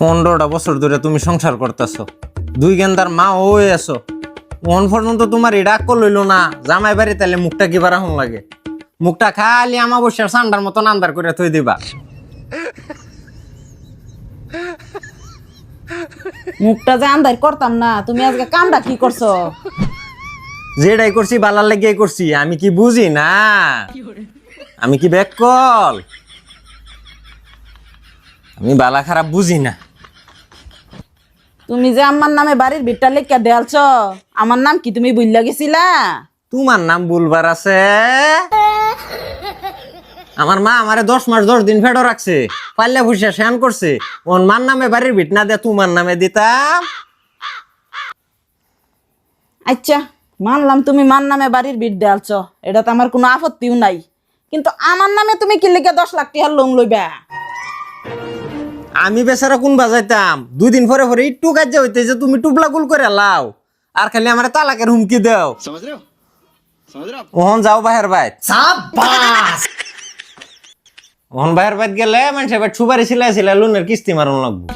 15টা বছর ধরে তুমি সংসার করতেছো, দুই গেন্দার মা হয়ে আছো, মন পর্যন্ত তোমার এটা আক্কল লইল না জামাই বাড়ি তাহলে মুখটা কি বারাহন লাগে? মুখটা খালি আমাবস্যার সান্ডার মতন আন্দার করে থই দিবা। মুখটা যে আন্দার করতাম না, তুমি আজকে কামটা কি করছো? যেটাই করছি বালার লাগিয়ে করছি, আমি কি বুঝি না? আমি কি বেকল? আমি বালা খারাপ বুঝি না। তুমি যে আমার নামে বাড়ির ভিটটা লেখা দেয়ালছ, আমার নাম কি তুমি বুঝলা গেছিলা? তোমার নাম বুলবার আছে? আমার মা আমারে 10 মাস 10 দিন ফেডো রাখছে, পাল্লা ভুষা শ্যান করছে, ওর মার নামে বাড়ির ভিট না দিয়ে তোমার নামে দিতাম। আচ্ছা মানলাম তুমি মার নামে বাড়ির ভিট দেয়ালছ, এটা তো আমার কোনো আপত্তিও নাই, কিন্তু আমার নামে তুমি কি লেখা 10 লাখ টাকার লোন লইবা? আমি বেচারা কোন বাজাইতাম, 2 দিন পরে পরে একটু কাজে হইতে যে তুমি টুবলা গুল করে লাও আর খালি আমার তালাকের হুমকি দাও। ওহন যাও বাহের বাইত, ওহন বাহের বাইত গেলে মানুষ এবার ছুবারি সিলাই লোনের কিস্তি মারুন লাগবো।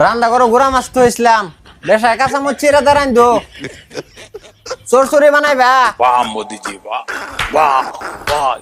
রান্না করো গুড়া মাছ তো ইসলাম, বেশায় কাঁচা মরিচ চিরা দাঁড়ান দো, চোর চুরি বানাইবা। वाह मोदी जी वाह वाह वाह